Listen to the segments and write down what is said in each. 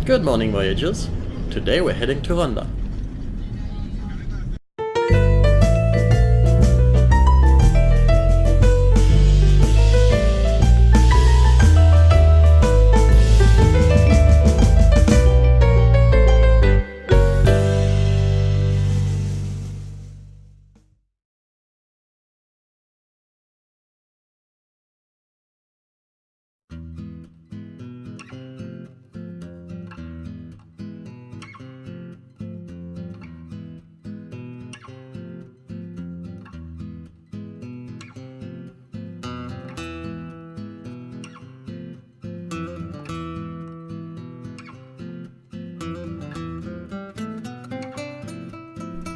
Good morning, Voyagers. Today we're heading to Ronda.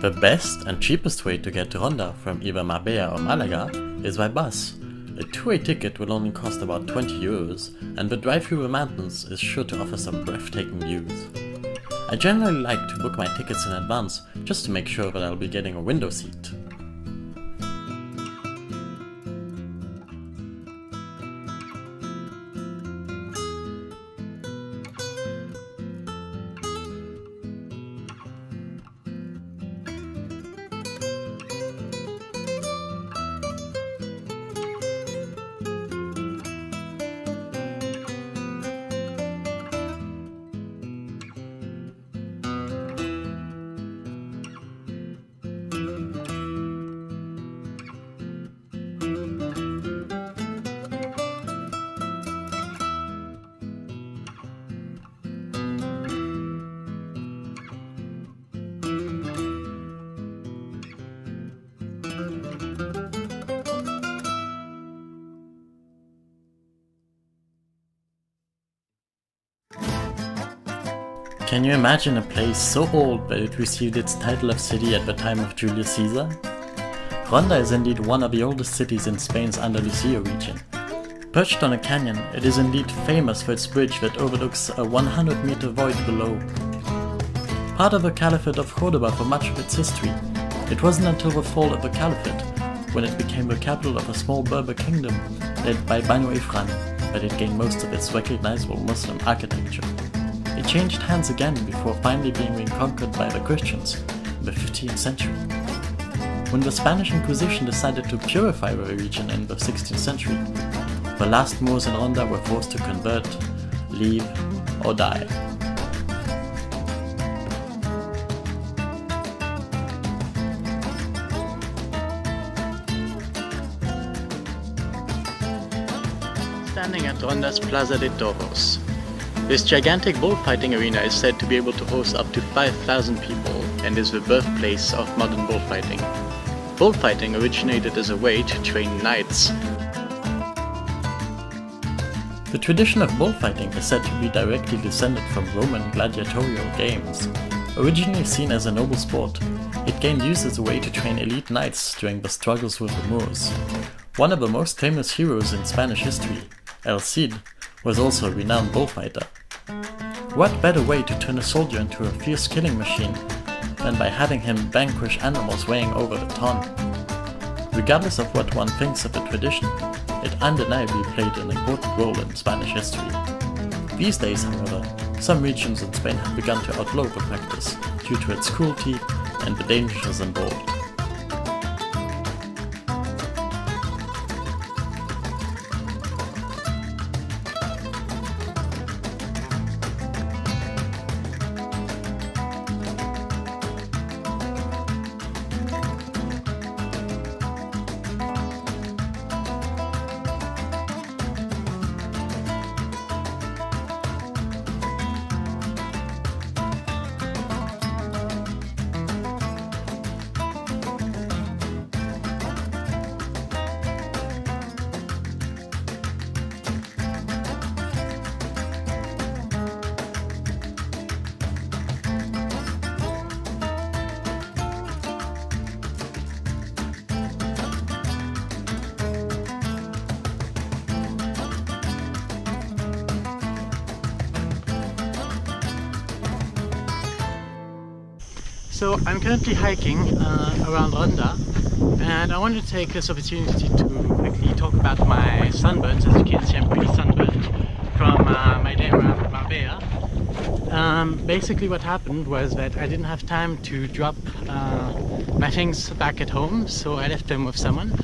The best and cheapest way to get to Ronda from either Marbella or Malaga is by bus. A two-way ticket will only cost about 20 euros, and the drive through the mountains is sure to offer some breathtaking views. I generally like to book my tickets in advance just to make sure that I'll be getting a window seat. Can you imagine a place so old that it received its title of city at the time of Julius Caesar? Ronda is indeed one of the oldest cities in Spain's Andalusia region. Perched on a canyon, it is indeed famous for its bridge that overlooks a 100-meter void below. Part of the Caliphate of Córdoba for much of its history, it wasn't until the fall of the Caliphate, when it became the capital of a small Berber kingdom led by Banu Ifran, that it gained most of its recognizable Muslim architecture. It changed hands again before finally being reconquered by the Christians in the 15th century. When the Spanish Inquisition decided to purify the region in the 16th century, the last Moors in Ronda were forced to convert, leave, or die. Standing at Ronda's Plaza de Toros. This gigantic bullfighting arena is said to be able to host up to 5,000 people and is the birthplace of modern bullfighting. Bullfighting originated as a way to train knights. The tradition of bullfighting is said to be directly descended from Roman gladiatorial games. Originally seen as a noble sport, it gained use as a way to train elite knights during the struggles with the Moors. One of the most famous heroes in Spanish history, El Cid, was also a renowned bullfighter. What better way to turn a soldier into a fierce killing machine than by having him vanquish animals weighing over a ton? Regardless of what one thinks of the tradition, it undeniably played an important role in Spanish history. These days, however, some regions in Spain have begun to outlaw the practice due to its cruelty and the dangers involved. So I'm currently hiking around Ronda, and I wanted to take this opportunity to quickly talk about my sunburns. As you can see, I'm pretty sunburned from my day around Marbella. Basically what happened was that I didn't have time to drop my things back at home, so I left them with someone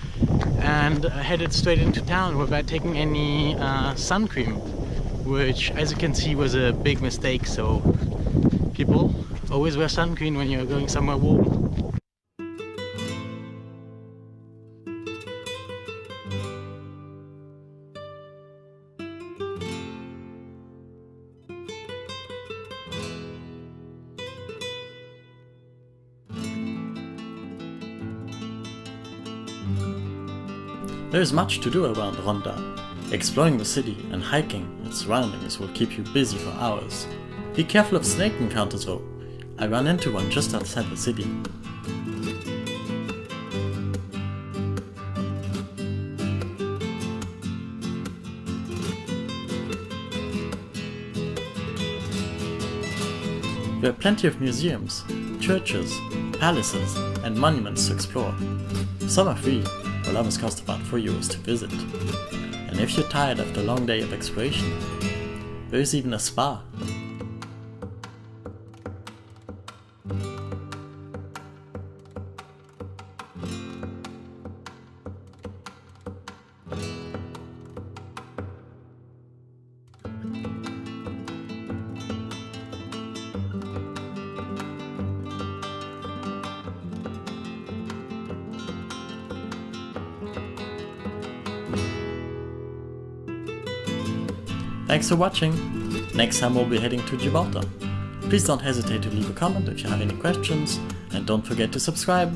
and headed straight into town without taking any sun cream, which, as you can see, was a big mistake. So people, always wear sun cream when you're going somewhere warm. There is much to do around Ronda. Exploring the city and hiking its surroundings will keep you busy for hours. Be careful of snake encounters though. I ran into one just outside the city. There are plenty of museums, churches, palaces, and monuments to explore. Some are free, while others cost about €4 to visit. And if you're tired after a long day of exploration, there is even a spa. Thanks for watching! Next time we'll be heading to Gibraltar. Please don't hesitate to leave a comment if you have any questions, and don't forget to subscribe!